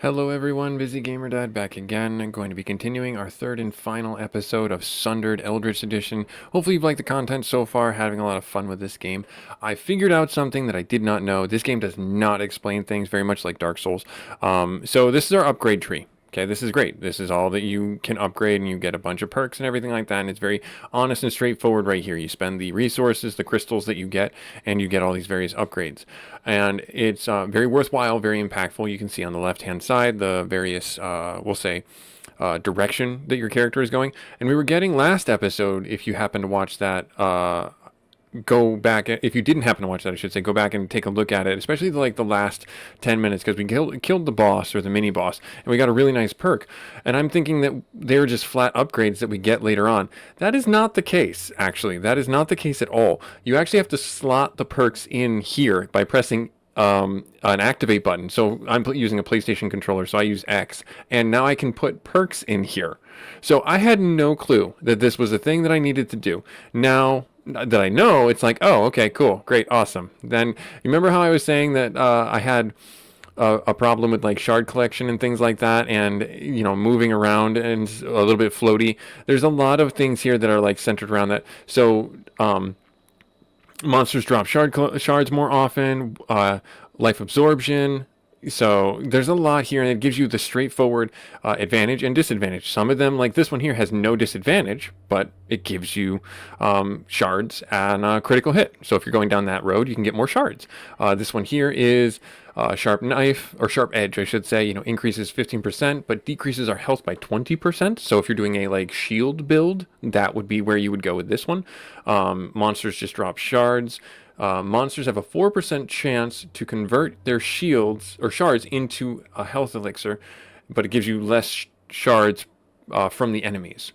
Hello everyone, busygamerdad back again. I'm going to be continuing our third and final episode of Sundered Eldritch Edition. Hopefully you've liked the content so far, having a lot of fun with this game. I figured out something that I did not know. This game does not explain things very much like Dark Souls. So this is our upgrade tree. Okay, this is great. This is all that you can upgrade, and you get a bunch of perks and everything like that, and it's very honest and straightforward right here. You spend the resources, the crystals that you get, and you get all these various upgrades. And it's very worthwhile, very impactful. You can see on the left-hand side the various, we'll say, direction that your character is going. And we were getting last episode, if you happen to watch that, go back, if you didn't happen to watch that, I should say, go back and take a look at it, especially the last 10 minutes, because we killed the boss, or the mini boss, and we got a really nice perk. And I'm thinking that they're just flat upgrades that we get later on. That is not the case, actually. That is not the case at all. You actually have to slot the perks in here by pressing an activate button. So I'm using a PlayStation controller, so I use X, and now I can put perks in here. So I had no clue that this was a thing that I needed to do. Now that I know, it's like, oh, okay, cool, great, awesome. Then you remember how I was saying that I had a problem with like shard collection and things like that, and moving around and a little bit floaty. There's a lot of things here that are like centered around that. So monsters drop shards more often, life absorption. So there's a lot here, and it gives you the straightforward advantage and disadvantage. Some of them, like this one here, has no disadvantage, but it gives you shards and a critical hit. So if you're going down that road, you can get more shards. This one here is sharp knife, or sharp edge, I should say. Increases 15%, but decreases our health by 20%. So if you're doing a like shield build, that would be where you would go with this one. Monsters just drop shards. Monsters have a 4% chance to convert their shields or shards into a health elixir, but it gives you less shards from the enemies.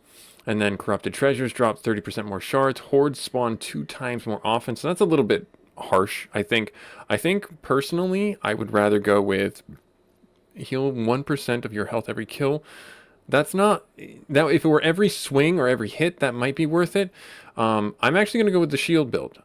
And then corrupted treasures drop 30% more shards. Hordes spawn 2 times more often, so that's a little bit harsh, I think. I think personally, I would rather go with heal 1% of your health every kill. That's not that. If it were every swing or every hit, that might be worth it. I'm actually going to go with the shield build.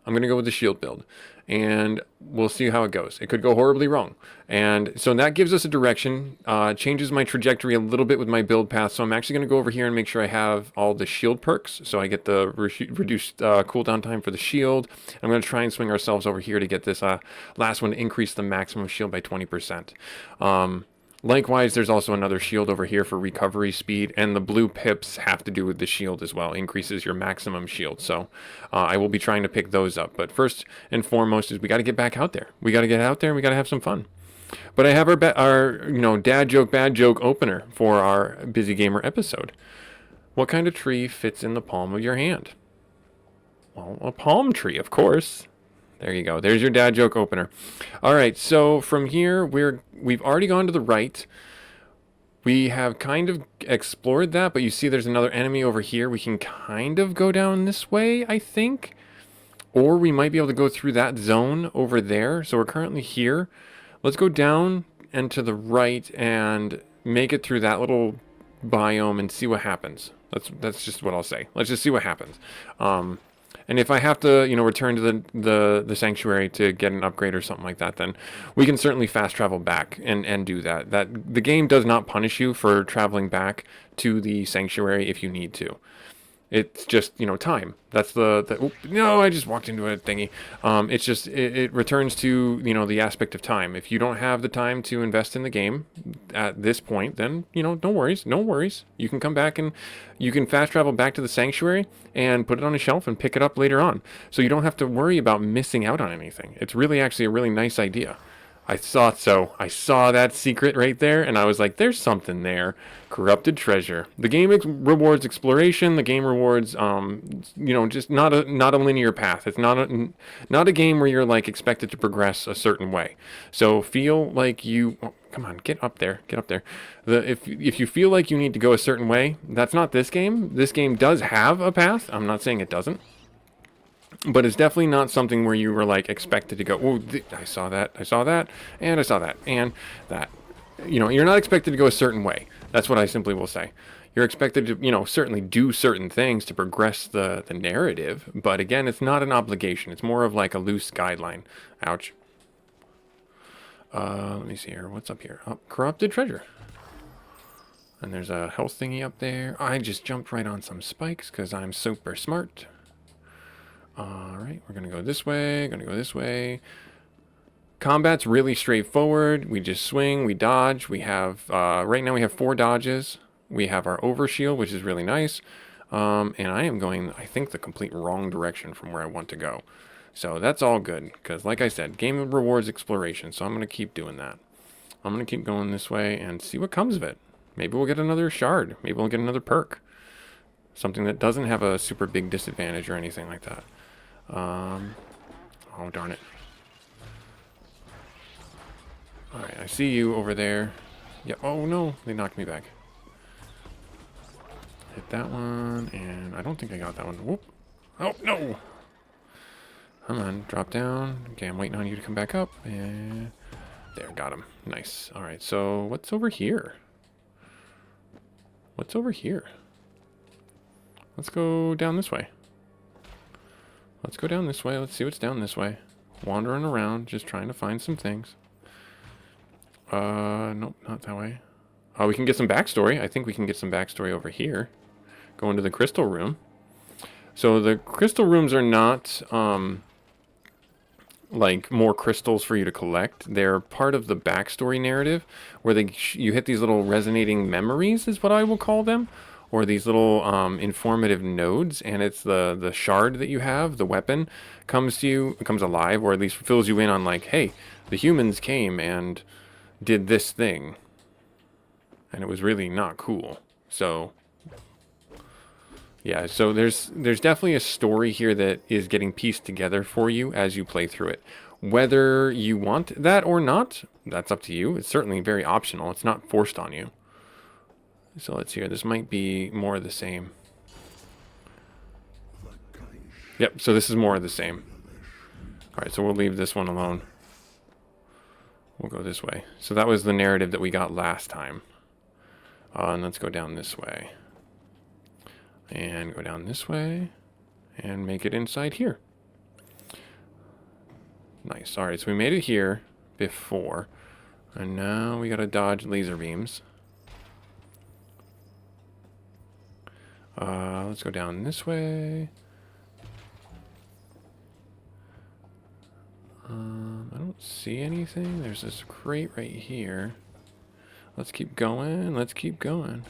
And we'll see how it goes. It could go horribly wrong. And so that gives us a direction, changes my trajectory a little bit with my build path. So I'm actually going to go over here and make sure I have all the shield perks. So I get the reduced cooldown time for the shield. I'm going to try and swing ourselves over here to get this last one to increase the maximum shield by 20%. Likewise, there's also another shield over here for recovery speed, and the blue pips have to do with the shield as well. Increases your maximum shield. So I will be trying to pick those up. But first and foremost is we got to get back out there. We got to get out there, and we got to have some fun. But I have our dad joke, bad joke opener for our Busy Gamer episode. What kind of tree fits in the palm of your hand? Well, a palm tree, of course. There you go. There's your dad joke opener. All right, so from here, we've already gone to the right. We have kind of explored that, but you see there's another enemy over here. We can kind of go down this way, I think. Or we might be able to go through that zone over there. So we're currently here. Let's go down and to the right and make it through that little biome and see what happens. That's just what I'll say. Let's just see what happens. And if I have to, return to the sanctuary to get an upgrade or something like that, then we can certainly fast travel back and do that. The game does not punish you for traveling back to the sanctuary if you need to. It's just, time. That's no, I just walked into a thingy. It's just, it returns to, the aspect of time. If you don't have the time to invest in the game at this point, then, no worries. You can come back and you can fast travel back to the sanctuary and put it on a shelf and pick it up later on. So you don't have to worry about missing out on anything. It's really actually a really nice idea. I thought so. I saw that secret right there, and I was like, there's something there. Corrupted treasure. The game rewards exploration. The game rewards, just not a linear path. It's not a game where you're, like, expected to progress a certain way. So feel like you... Oh, come on, get up there. If you feel like you need to go a certain way, that's not this game. This game does have a path. I'm not saying it doesn't. But it's definitely not something where you were like expected to go, oh, I saw that, and I saw that, and that. You're not expected to go a certain way. That's what I simply will say. You're expected to, certainly do certain things to progress the narrative. But again, it's not an obligation. It's more of like a loose guideline. Ouch. Let me see here. What's up here? Oh, corrupted treasure. And there's a health thingy up there. I just jumped right on some spikes because I'm super smart. Alright, we're going to go this way. Going to go this way. Combat's really straightforward. We just swing, we dodge. We have, right now we have 4 dodges. We have our overshield, which is really nice. And I am going, I think, the complete wrong direction from where I want to go. So that's all good, because like I said, game rewards exploration, so I'm going to keep doing that. I'm going to keep going this way and see what comes of it. Maybe we'll get another shard. Maybe we'll get another perk. Something that doesn't have a super big disadvantage or anything like that. Oh, darn it. Alright, I see you over there. Yeah, oh no, they knocked me back. Hit that one, and I don't think I got that one. Whoop. Oh, no! Come on, drop down. Okay, I'm waiting on you to come back up. And there, got him. Nice. Alright, so what's over here? What's over here? Let's go down this way. Let's go down this way. Let's see what's down this way. Wandering around, just trying to find some things. Nope, not that way. We can get some backstory. I think we can get some backstory over here. Go into the crystal room. So the crystal rooms are not, like more crystals for you to collect. They're part of the backstory narrative where you hit these little resonating memories is what I will call them, or these little informative nodes, and it's the shard that you have, the weapon, comes to you, comes alive, or at least fills you in on like, hey, the humans came and did this thing, and it was really not cool. So yeah, so there's definitely a story here that is getting pieced together for you as you play through it. Whether you want that or not, that's up to you. It's certainly very optional. It's not forced on you. So let's hear. This might be more of the same. Yep, so this is more of the same. Alright, so we'll leave this one alone. We'll go this way. So that was the narrative that we got last time. And let's go down this way. And go down this way. And make it inside here. Nice. Alright, so we made it here before. And now we gotta dodge laser beams. Let's go down this way. I don't see anything. There's this crate right here. Let's keep going. Let's keep going.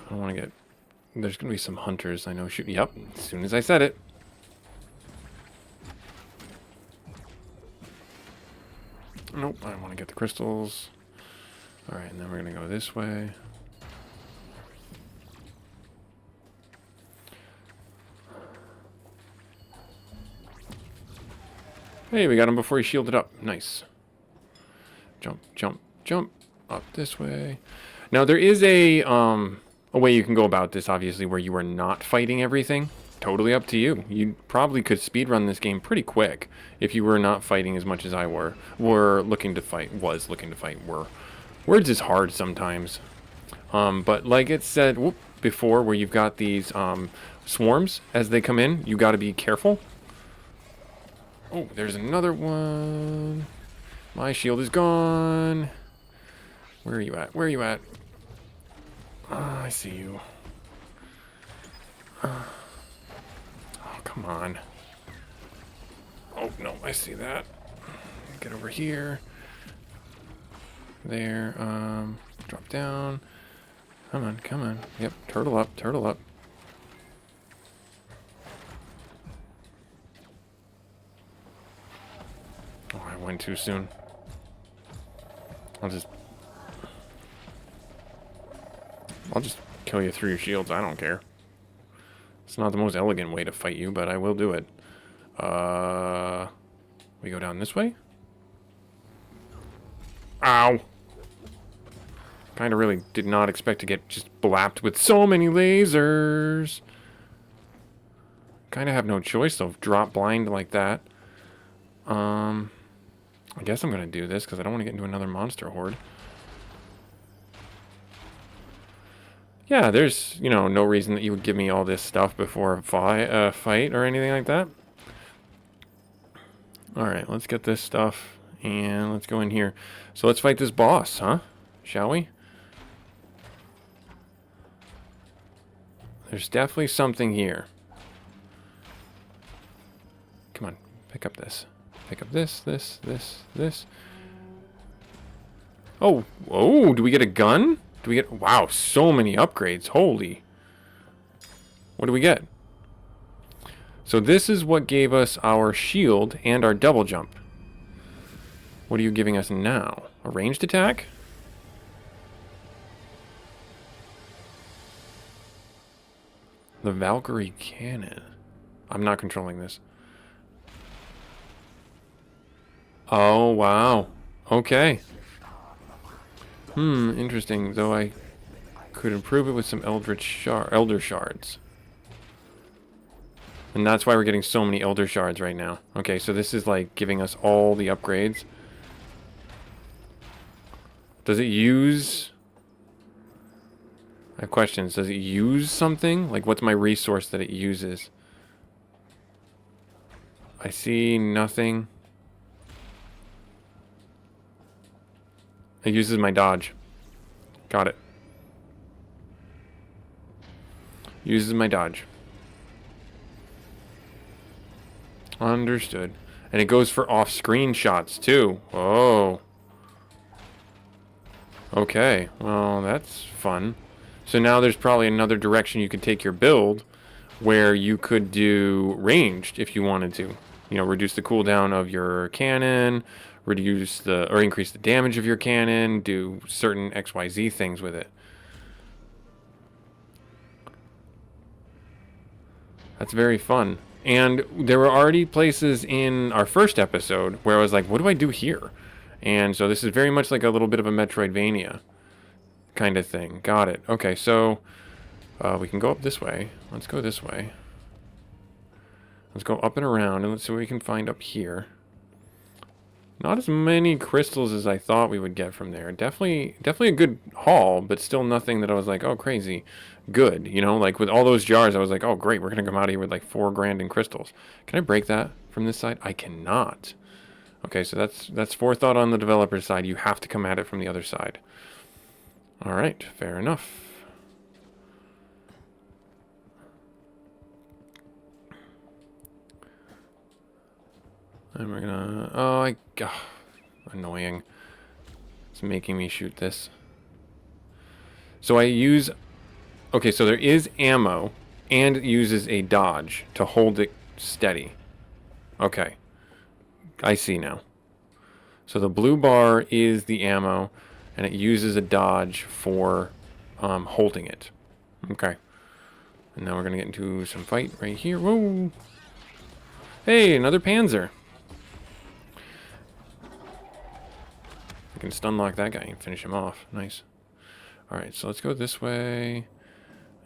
I don't want to get... There's going to be some hunters I know shoot... Yep, as soon as I said it. Nope, I want to get the crystals. Alright, and then we're going to go this way. Hey, we got him before he shielded up. Nice. Jump, jump, jump. Up this way. Now, there is a way you can go about this, obviously, where you are not fighting everything. Totally up to you. You probably could speedrun this game pretty quick if you were not fighting as much as I were looking to fight. Words is hard sometimes. But like it said before, where you've got these swarms as they come in, you got to be careful. Oh, there's another one. My shield is gone. Where are you at? Where are you at? Oh, I see you. Oh, come on. Oh, no, I see that. Get over here. There. Drop down. Come on, come on. Yep, turtle up, turtle up. Oh, I went too soon. I'll just kill you through your shields. I don't care. It's not the most elegant way to fight you, but I will do it. We go down this way? Ow! Kinda really did not expect to get just blapped with so many lasers. Kinda have no choice, though. Drop blind like that. I guess I'm gonna do this, because I don't want to get into another monster horde. Yeah, there's, you know, no reason that you would give me all this stuff before a fight or anything like that. Alright, let's get this stuff. And let's go in here. So let's fight this boss, huh? Shall we? There's definitely something here. Come on, pick up this. Pick up this. Oh, oh, do we get a gun? Do we get... Wow, so many upgrades. Holy. What do we get? So this is what gave us our shield and our double jump. What are you giving us now? A ranged attack? The Valkyrie cannon. I'm not controlling this. Oh, wow. Okay. Interesting. Though I could improve it with some Elder Shards. And that's why we're getting so many Elder Shards right now. Okay, so this is like giving us all the upgrades. Does it use... I have questions. Does it use something? Like, what's my resource that it uses? I see nothing. It uses my dodge. Got it. Uses my dodge. Understood. And it goes for off-screen shots, too. Oh. Okay. Well, that's fun. So now there's probably another direction you could take your build where you could do ranged if you wanted to. You know, reduce the cooldown of your cannon, reduce the, or increase the damage of your cannon, do certain XYZ things with it. That's very fun. And there were already places in our first episode where I was like, what do I do here? And so this is very much like a little bit of a metroidvania kind of thing. Got it. Okay, so we can go up this way. Let's go this way. Let's go up and around, and let's see what we can find up here. Not as many crystals as I thought we would get from there. Definitely a good haul, but still nothing that I was like, oh, crazy good. You know, like with all those jars, I was like, oh, great, we're going to come out of here with like 4 grand in crystals. Can I break that from this side? I cannot. Okay, so that's forethought on the developer side. You have to come at it from the other side. All right, fair enough. And we're gonna... Oh, annoying. It's making me shoot this. So I use... Okay, so there is ammo, and it uses a dodge to hold it steady. Okay. I see now. So the blue bar is the ammo, and it uses a dodge for holding it. Okay. And now we're going to get into some fight right here. Whoa! Hey, another Panzer. I can stun lock that guy and finish him off. Nice. Alright, so let's go this way.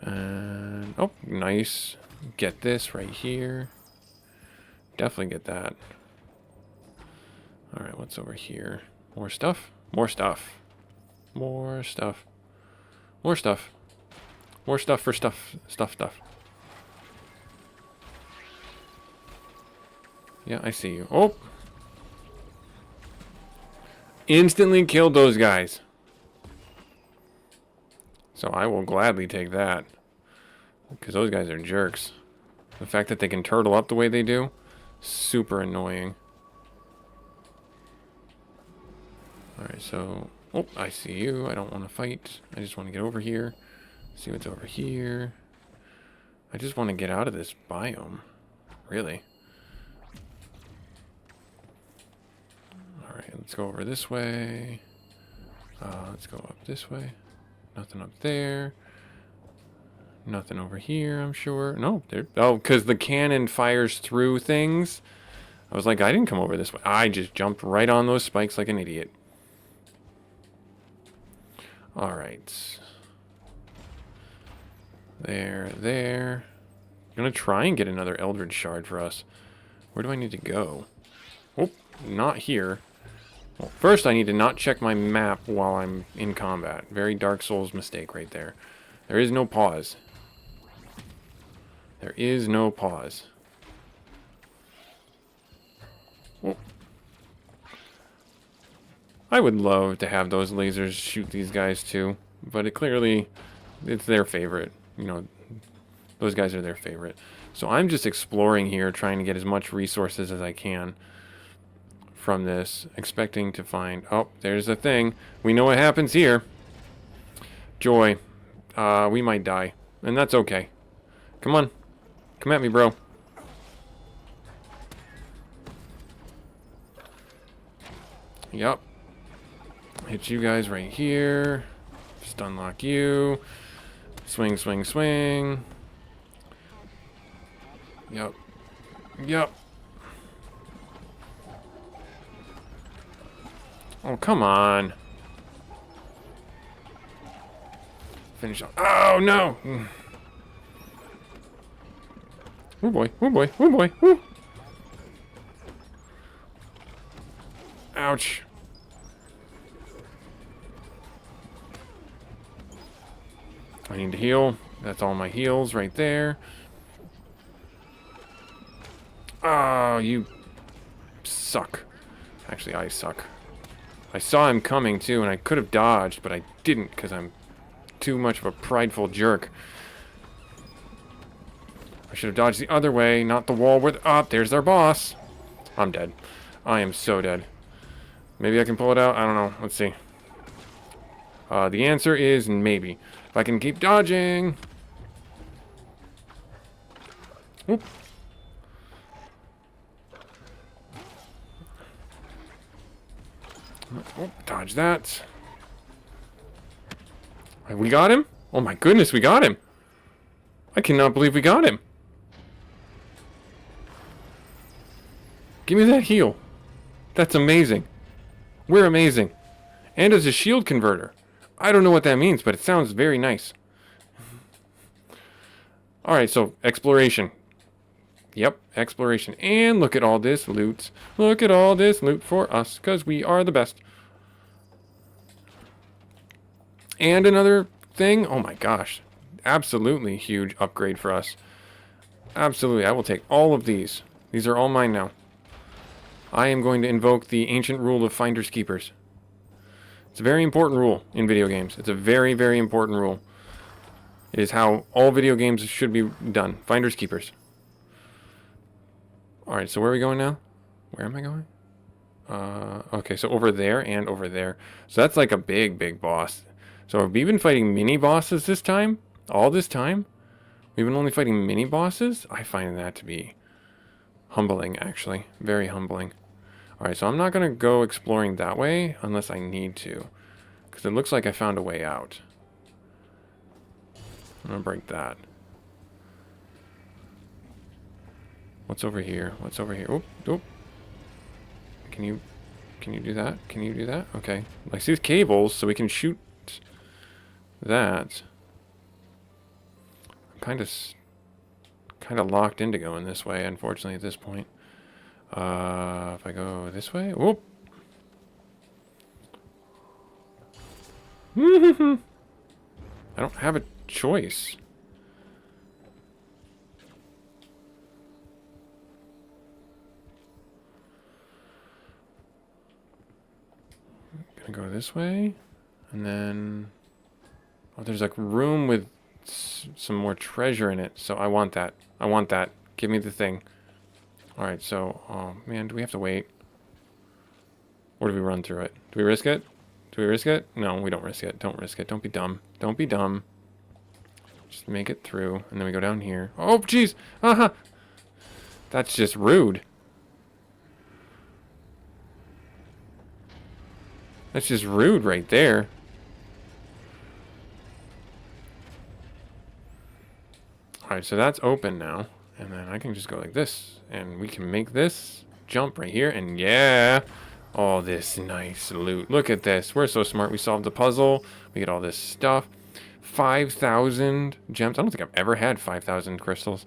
And... Oh, nice. Get this right here. Definitely get that. Alright, what's over here? More stuff? More stuff. More stuff. More stuff. More stuff for stuff. Stuff. Yeah, I see you. Oh! Instantly killed those guys. So I will gladly take that. Because those guys are jerks. The fact that they can turtle up the way they do, super annoying. Alright, so... Oh, I see you. I don't want to fight. I just want to get over here. See what's over here. I just want to get out of this biome. Really. Alright, let's go over this way. Let's go up this way. Nothing up there. Nothing over here, I'm sure. No, there... Oh, because the cannon fires through things. I was like, I didn't come over this way. I just jumped right on those spikes like an idiot. Alright. There. I'm gonna try and get another eldritch shard for us. Where do I need to go? Oh, not here. Well, first I need to not check my map while I'm in combat. Very Dark Souls mistake right there. There is no pause. There is no pause. Oh. I would love to have those lasers shoot these guys too, but it's their favorite. You know, those guys are their favorite. So I'm just exploring here, trying to get as much resources as I can from this, expecting to find... Oh, there's the thing. We know what happens here. Joy. We might die, and that's okay. Come on. Come at me, bro. Yup. Hit you guys right here. Just unlock you. Swing, swing, swing. Yup. Yup. Oh, come on. Finish off. Oh, no! Oh, boy. Oh, boy. Oh, boy. Woo. Ouch. I need to heal. That's all my heals right there. Oh, you suck. Actually, I suck. I saw him coming too, and I could have dodged, but I didn't because I'm too much of a prideful jerk. I should have dodged the other way, not the wall where... Oh, there's our boss. I'm dead. I am so dead. Maybe I can pull it out. I don't know. Let's see. The answer is maybe. If I can keep dodging. Oop. Oh, dodge that. We got him? Oh my goodness, we got him. I cannot believe we got him. Give me that heal. That's amazing. We're amazing. And as a shield converter. I don't know what that means, but it sounds very nice. Alright, so exploration. Yep, exploration. And look at all this loot. Look at all this loot for us, because we are the best. And another thing. Oh my gosh. Absolutely huge upgrade for us. Absolutely. I will take all of these. These are all mine now. I am going to invoke the ancient rule of finders keepers. It's a very important rule in video games. It's a very, very important rule. It is how all video games should be done. Finders keepers. Alright, so where are we going now? Where am I going? Okay, so over there and over there. So that's like a big, big boss. So have we been fighting mini bosses this time? All this time? We've been only fighting mini bosses? I find that to be humbling, actually. Very humbling. Alright, so I'm not going to go exploring that way unless I need to. Because it looks like I found a way out. I'm going to break that. What's over here? What's over here? Oop, oop. Can you do that? Can you do that? Okay. I see the cables, so we can shoot that. I'm kind of locked into going this way, unfortunately, at this point. If I go this way, whoop. I don't have a choice. Gonna go this way, and then oh, there's like room with some more treasure in it, so I want that. I want that. Give me the thing. All right, so oh man, do we have to wait, or do we run through it? Do we risk it? Do we risk it? No, we don't risk it. Don't risk it. Don't be dumb. Don't be dumb. Just make it through, and then we go down here. Oh, jeez! Aha! That's just rude. That's just rude right there. Alright, so that's open now. And then I can just go like this. And we can make this jump right here. And yeah! All this nice loot. Look at this. We're so smart. We solved the puzzle. We get all this stuff. 5,000 gems. I don't think I've ever had 5,000 crystals.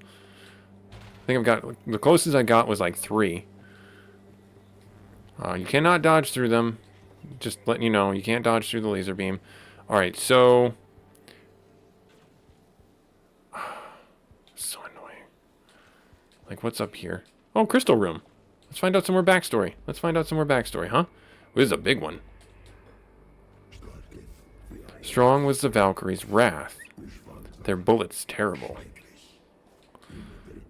I think I've got... The closest I got was like 3. You cannot dodge through them. Just letting you know, you can't dodge through the laser beam. Alright, so... So annoying. Like, what's up here? Oh, crystal room. Let's find out some more backstory. Let's find out some more backstory, huh? This is a big one. Strong was the Valkyrie's wrath. Their bullets terrible.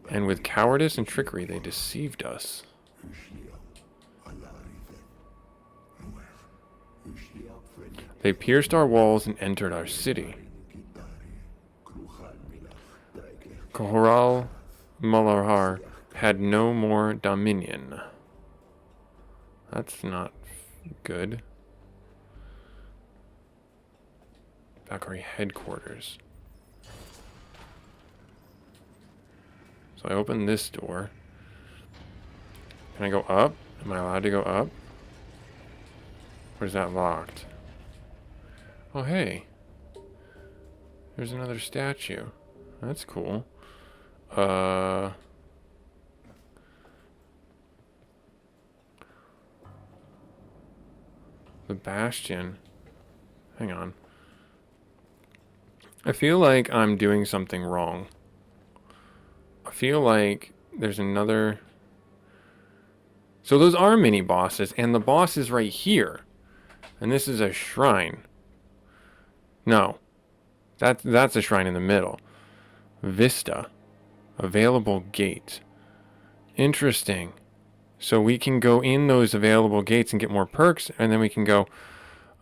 And with cowardice and trickery they deceived us. They pierced our walls and entered our city. Kohoral Malahar had no more dominion. That's not good. Valkyrie headquarters. So I open this door. Can I go up? Am I allowed to go up? Or is that locked? Oh, hey. There's another statue. That's cool. The Bastion. Hang on. I feel like I'm doing something wrong. I feel like there's another... So those are mini bosses, and the boss is right here. And this is a shrine. No. That's a shrine in the middle. Vista. Available gate. Interesting. So we can go in those available gates and get more perks, and then we can go...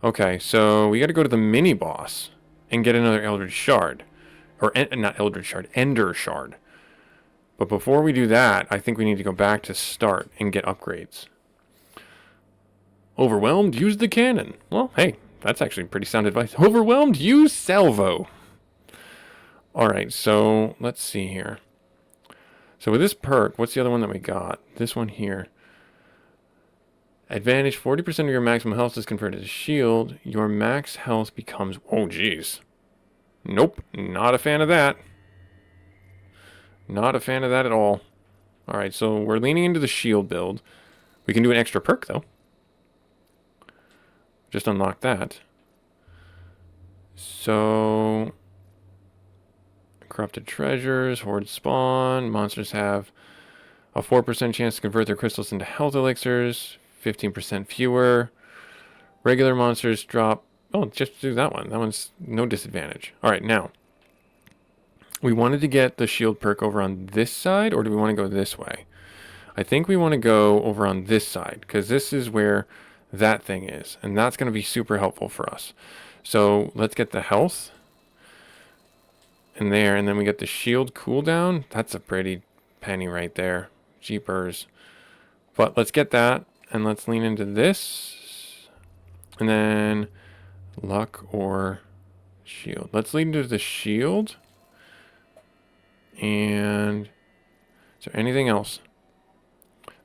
Okay, so we got to go to the mini boss and get another eldritch shard. Or, not eldritch shard, ender shard. But before we do that, I think we need to go back to start and get upgrades. Overwhelmed? Use the cannon. Well, hey, that's actually pretty sound advice. Overwhelmed? Use salvo. Alright, so let's see here. So with this perk, what's the other one that we got? This one here. Advantage, 40% of your maximum health is converted to shield. Your max health becomes... Oh, geez. Nope, not a fan of that. Not a fan of that at all. Alright, so we're leaning into the shield build. We can do an extra perk, though. Just unlock that. So... Corrupted treasures, horde spawn. Monsters have a 4% chance to convert their crystals into health elixirs. 15% fewer. Regular monsters drop... Oh, just do that one. That one's no disadvantage. Alright, now. We wanted to get the shield perk over on this side, or do we want to go this way? I think we want to go over on this side, because this is where that thing is. And that's going to be super helpful for us. So, let's get the health. And there, and then we get the shield cooldown. That's a pretty penny right there. Jeepers. But let's get that, and let's lean into this. And then luck or shield. Let's lean into the shield. And is there anything else?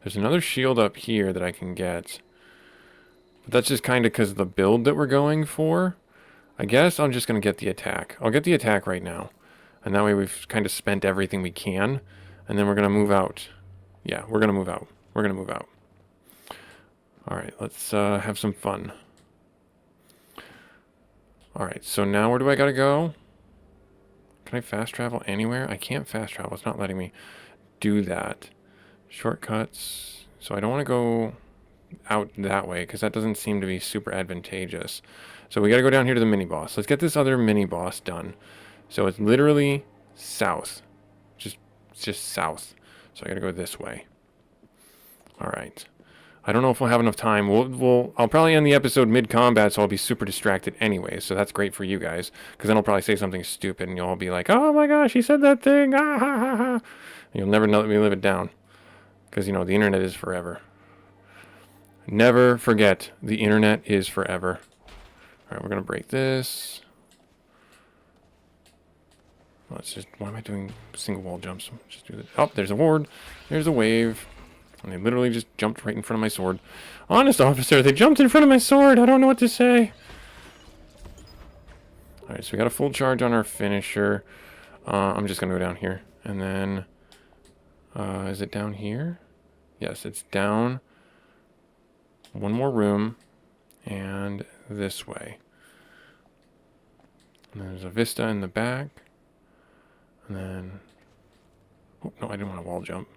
There's another shield up here that I can get. But that's just kind of because of the build that we're going for. I guess I'm just going to get the attack. I'll get the attack right now. And that way we've kind of spent everything we can. And then we're going to move out. Yeah, we're going to move out. We're going to move out. Alright, let's have some fun. Alright, so now where do I got to go? Can I fast travel anywhere? I can't fast travel. It's not letting me do that. Shortcuts. So I don't want to go out that way because that doesn't seem to be super advantageous. So we got to go down here to the mini boss. Let's get this other mini boss done. So it's literally south. It's just south. So I got to go this way. All right. I don't know if we'll have enough time. I'll probably end the episode mid-combat, so I'll be super distracted anyway. So that's great for you guys, because then I'll probably say something stupid, and you'll all be like, "Oh my gosh, he said that thing!" Ah, ha, ha, ha. And you'll never let me live it down, because you know the internet is forever. Never forget, the internet is forever. All right, we're gonna break this. Let's just. Why am I doing single wall jumps? Just do this. Oh, there's a ward. There's a wave. And they literally just jumped right in front of my sword. Honest officer, they jumped in front of my sword. I don't know what to say. Alright, so we got a full charge on our finisher. I'm just going to go down here. And then, is it down here? Yes, it's down. One more room. And this way. And there's a vista in the back. And then... Oh, no, I didn't want to wall jump.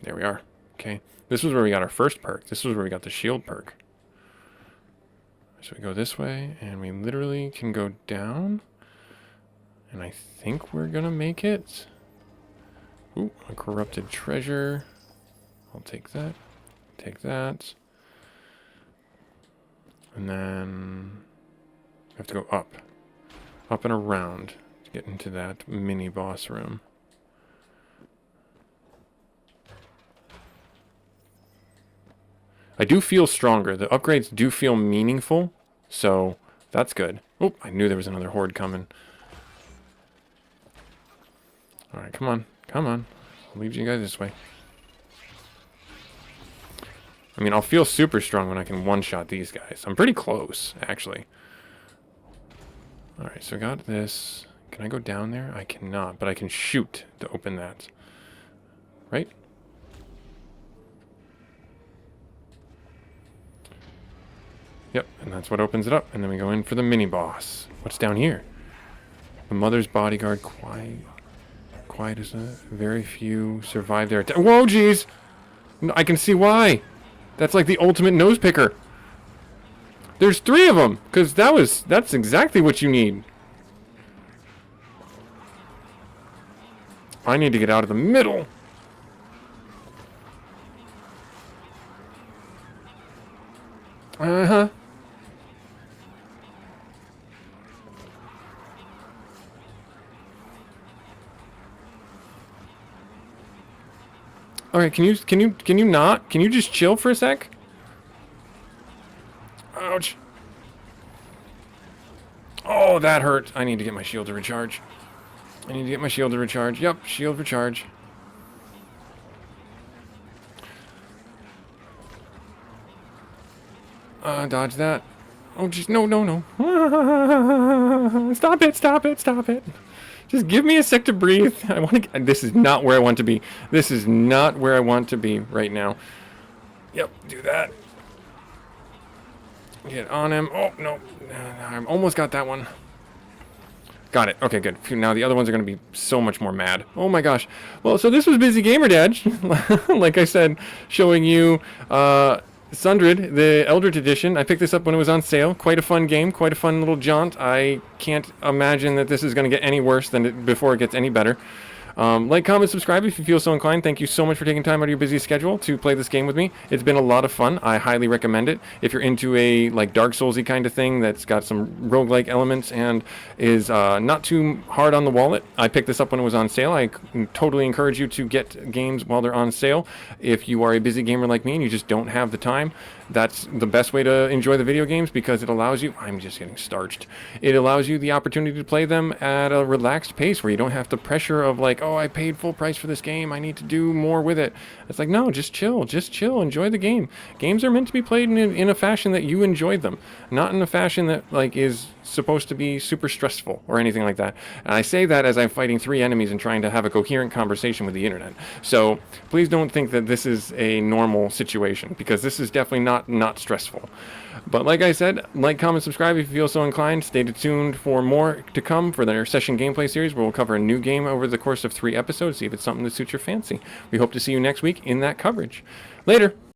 There we are. Okay. This was where we got our first perk. This was where we got the shield perk. So we go this way, and we literally can go down. And I think we're gonna make it. Ooh, a corrupted treasure. I'll take that. Take that. And then we have to go up. Up and around to get into that mini boss room. I do feel stronger. The upgrades do feel meaningful, so that's good. Oh, I knew there was another horde coming. Alright, come on. Come on. I'll lead you guys this way. I mean, I'll feel super strong when I can one-shot these guys. I'm pretty close, actually. Alright, so I got this. Can I go down there? I cannot, but I can shoot to open that. Right? Yep, and that's what opens it up. And then we go in for the mini-boss. What's down here? The Mother's Bodyguard, quiet as a very few survive their attack. Whoa, jeez! No, I can see why. That's like the ultimate nose picker. There's 3 of them, because that's exactly what you need. I need to get out of the middle. Uh-huh. All right, can you not? Can you just chill for a sec? Ouch. Oh, that hurt. I need to get my shield to recharge. Yep, shield recharge. Dodge that. Oh, just no. Stop it. Just give me a sec to breathe. I want to. This is not where I want to be. This is not where I want to be right now. Yep, do that. Get on him. Oh, no. I almost got that one. Got it. Okay, good. Now the other ones are going to be so much more mad. Oh my gosh. Well, so this was Busy Gamer Dad. Like I said, showing you Sundered, the Eldritch edition. I picked this up when it was on sale. Quite a fun game. Quite a fun little jaunt. I can't imagine that this is going to get any worse than before it gets any better. Like, comment, subscribe if you feel so inclined. Thank you so much for taking time out of your busy schedule to play this game with me. It's been a lot of fun. I highly recommend it. If you're into a like Dark Soulsy kind of thing that's got some roguelike elements and is not too hard on the wallet, I picked this up when it was on sale. I totally encourage you to get games while they're on sale. If you are a busy gamer like me and you just don't have the time, that's the best way to enjoy the video games because it allows you, I'm just getting starched. It allows you the opportunity to play them at a relaxed pace where you don't have the pressure of like, oh, I paid full price for this game, I need to do more with it. It's like, no, just chill, enjoy the game. Games are meant to be played in a fashion that you enjoy them, not in a fashion that like is supposed to be super stressful or anything like that. And I say that as I'm fighting 3 enemies and trying to have a coherent conversation with the internet. So please don't think that this is a normal situation because this is definitely not stressful. But like I said, like, comment, subscribe if you feel so inclined. Stay tuned for more to come for their session gameplay series where we'll cover a new game over the course of 3 episodes, see if it's something that suits your fancy. We hope to see you next week in that coverage. Later!